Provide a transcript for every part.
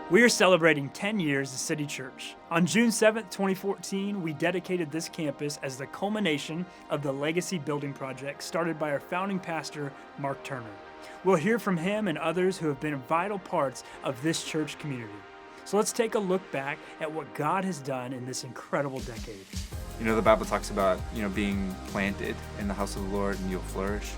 We are celebrating 10 years as City Church. On June 7th, 2014, we dedicated this campus as the culmination of the Legacy Building Project started by our founding pastor, Mark Turner. We'll hear from him and others who have been vital parts of this church community. So let's take a look back at what God has done in this incredible decade. The Bible talks about, being planted in the house of the Lord and you'll flourish.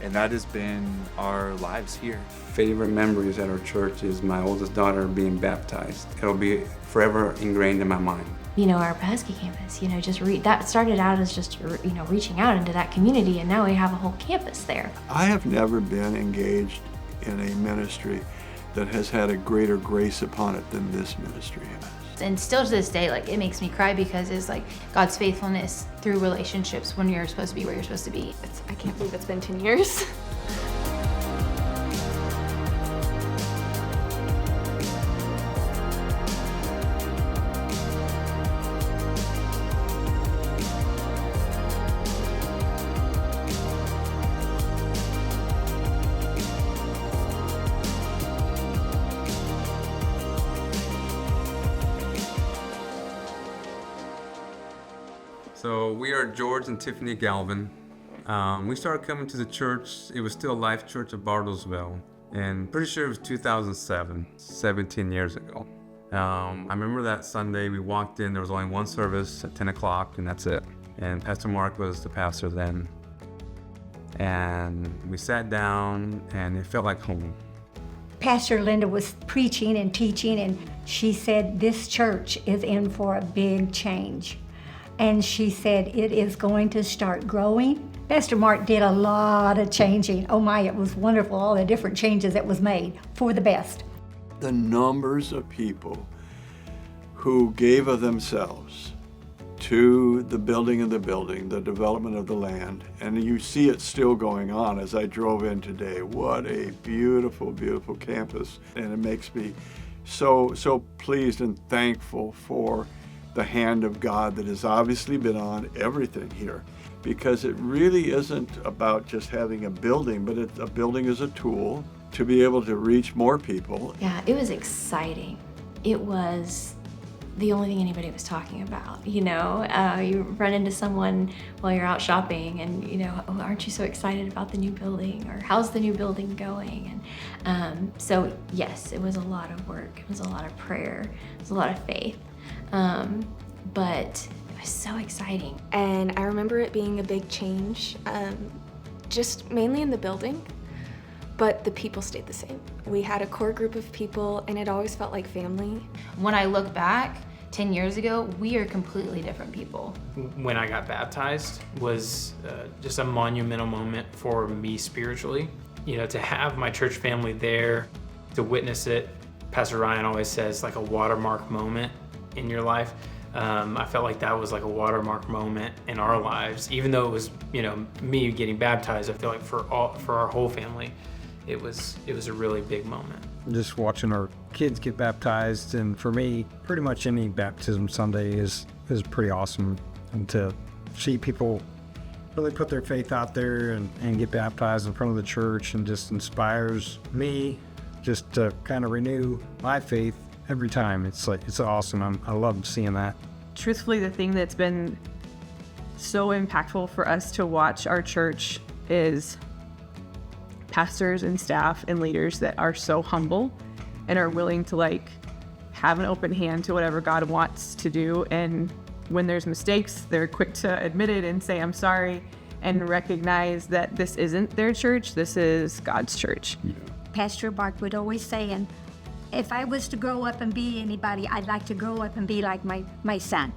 And that has been our lives here. Favorite memories at our church is my oldest daughter being baptized. It'll be forever ingrained in my mind. Our Pulaski campus, that started out as just, reaching out into that community, and now we have a whole campus there. I have never been engaged in a ministry that has had a greater grace upon it than this ministry has. And still to this day, it makes me cry because it's God's faithfulness through relationships when you're supposed to be where you're supposed to be. I can't believe it's been 10 years. So we are George and Tiffany Galvin. We started coming to the church. It was still Life Church of Bartlesville, and pretty sure it was 2007, 17 years ago. I remember that Sunday we walked in, there was only one service at 10 o'clock, and that's it. And Pastor Mark was the pastor then. And we sat down, and it felt like home. Pastor Linda was preaching and teaching, and she said, this church is in for a big change. And she said, it is going to start growing. Pastor Mark did a lot of changing. Oh my, it was wonderful, all the different changes that was made for the best. The numbers of people who gave of themselves to the building of the building, the development of the land, and you see it still going on as I drove in today. What a beautiful, beautiful campus. And it makes me so pleased and thankful for the hand of God that has obviously been on everything here, because it really isn't about just having a building, but a building is a tool to be able to reach more people. Yeah, it was exciting. It was the only thing anybody was talking about, You run into someone while you're out shopping and, oh, aren't you so excited about the new building? Or how's the new building going? And so yes, it was a lot of work. It was a lot of prayer. It was a lot of faith. But it was so exciting. And I remember it being a big change, just mainly in the building, but the people stayed the same. We had a core group of people, and it always felt like family. When I look back, 10 years ago, we are completely different people. When I got baptized was just a monumental moment for me spiritually. To have my church family there, to witness it. Pastor Ryan always says like a watermark moment in your life. I felt like that was like a watermark moment in our lives. Even though it was, me getting baptized, I feel like for our whole family, it was a really big moment. Just watching our kids get baptized, and for me, pretty much any baptism Sunday is pretty awesome. And to see people really put their faith out there and get baptized in front of the church, and just inspires me just to kind of renew my faith every time. It's awesome. I love seeing that. Truthfully, the thing that's been so impactful for us to watch our church is pastors and staff and leaders that are so humble and are willing to have an open hand to whatever God wants to do. And when there's mistakes, they're quick to admit it and say, I'm sorry, and recognize that this isn't their church, this is God's church. Yeah. Pastor Mark would always say, and if I was to grow up and be anybody, I'd like to grow up and be like my son.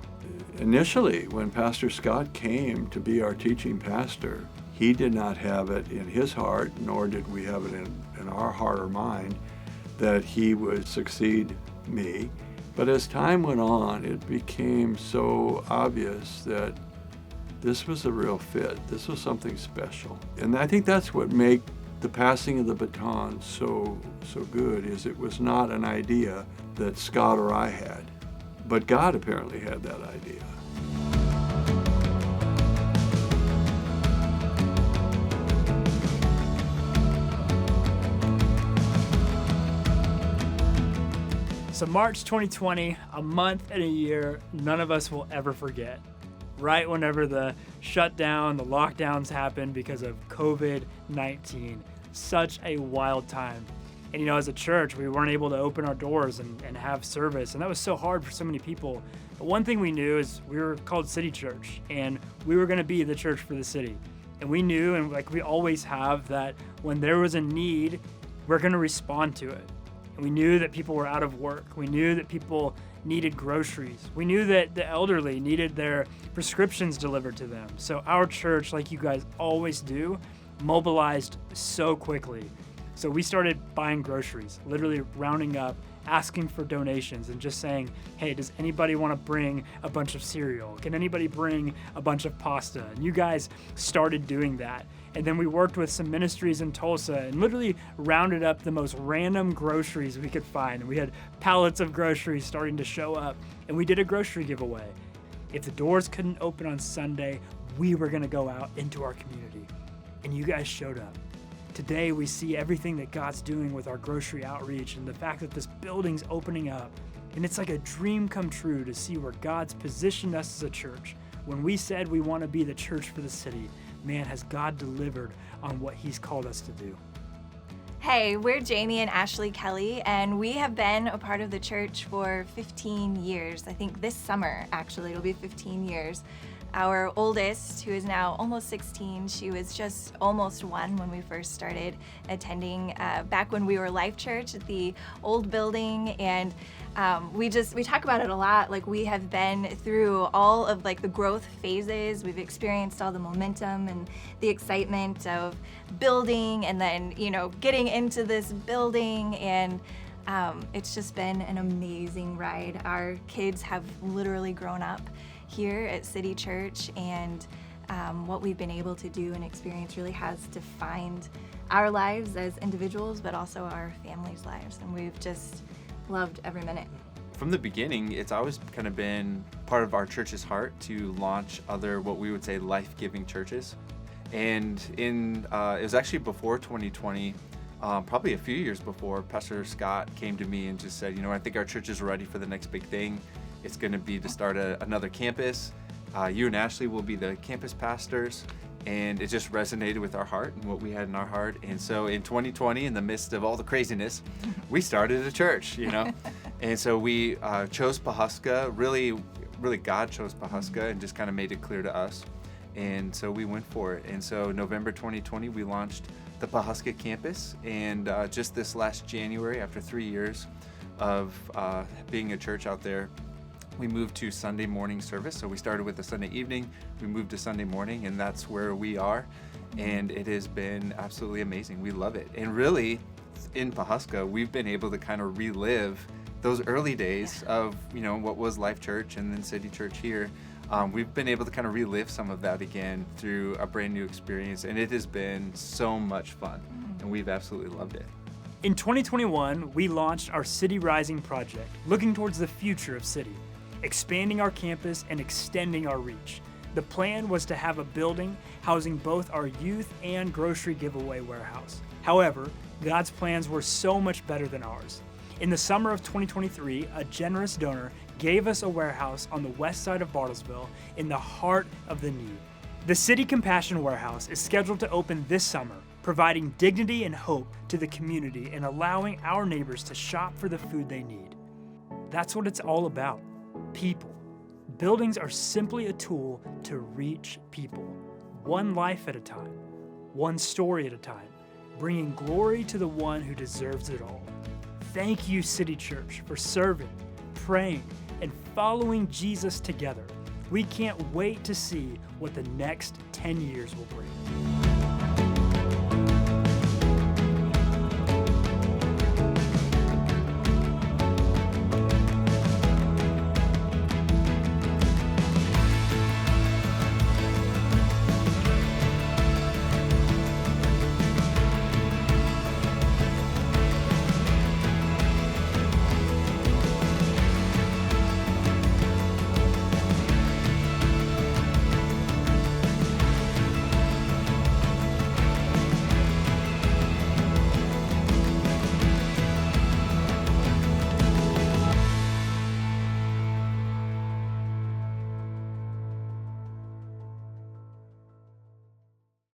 Initially, when Pastor Scott came to be our teaching pastor, he did not have it in his heart, nor did we have it in our heart or mind, that he would succeed me. But as time went on, it became so obvious that this was a real fit. This was something special. And I think that's what made the passing of the baton so good, is it was not an idea that Scott or I had, but God apparently had that idea. So March 2020, a month and a year none of us will ever forget. Right whenever the shutdown, the lockdowns happened because of COVID-19. Such a wild time. And you know, as a church, we weren't able to open our doors and have service, and that was so hard for so many people. But one thing we knew is we were called City Church, and we were gonna be the church for the city. And we knew, and like we always have, that when there was a need, we're gonna respond to it. And we knew that people were out of work. We knew that people needed groceries. We knew that the elderly needed their prescriptions delivered to them. So our church, like you guys always do, mobilized so quickly. So we started buying groceries, literally rounding up, asking for donations and just saying, hey, does anybody want to bring a bunch of cereal? Can anybody bring a bunch of pasta? And you guys started doing that. And then we worked with some ministries in Tulsa and literally rounded up the most random groceries we could find. And we had pallets of groceries starting to show up, and we did a grocery giveaway. If the doors couldn't open on Sunday, we were gonna go out into our community. And you guys showed up. Today, we see everything that God's doing with our grocery outreach and the fact that this building's opening up. And it's like a dream come true to see where God's positioned us as a church. When we said we want to be the church for the city, man, has God delivered on what He's called us to do. Hey, we're Jamie and Ashley Kelly, and we have been a part of the church for 15 years. I think this summer, actually, it'll be 15 years. Our oldest, who is now almost 16, she was just almost 1 when we first started attending back when we were Life Church at the old building, and we talk about it a lot. Like, we have been through all of like the growth phases. We've experienced all the momentum and the excitement of building, and then, you know, getting into this building, and it's just been an amazing ride. Our kids have literally grown up here at City Church, and what we've been able to do and experience really has defined our lives as individuals, but also our families' lives, and we've just loved every minute. From the beginning, it's always kind of been part of our church's heart to launch other, what we would say, life-giving churches. And it was actually before 2020, probably a few years before, Pastor Scott came to me and just said, you know, I think our church is ready for the next big thing. It's going to be to start another campus. You and Ashley will be the campus pastors. And it just resonated with our heart and what we had in our heart. And so in 2020, in the midst of all the craziness, we started a church, you know. And so we chose Pawhuska. Really God chose Pawhuska and just kind of made it clear to us. And so we went for it. And so November 2020, we launched the Pawhuska campus. And just this last January, after 3 years of being a church out there, we moved to Sunday morning service. So we started with a Sunday evening, we moved to Sunday morning, and that's where we are. And it has been absolutely amazing. We love it. And really, in Pawhuska, we've been able to kind of relive those early days of, you know, what was Life Church and then City Church here. We've been able to kind of relive some of that again through a brand new experience, and it has been so much fun, and we've absolutely loved it. In 2021, we launched our City Rising project, looking towards the future of City, expanding our campus and extending our reach. The plan was to have a building housing both our youth and grocery giveaway warehouse. However, God's plans were so much better than ours. In the summer of 2023, a generous donor gave us a warehouse on the west side of Bartlesville in the heart of the need. The City Compassion Warehouse is scheduled to open this summer, providing dignity and hope to the community and allowing our neighbors to shop for the food they need. That's what it's all about. People. Buildings are simply a tool to reach people, one life at a time, one story at a time, bringing glory to the one who deserves it all. Thank you, City Church, for serving, praying, and following Jesus together. We can't wait to see what the next 10 years will bring.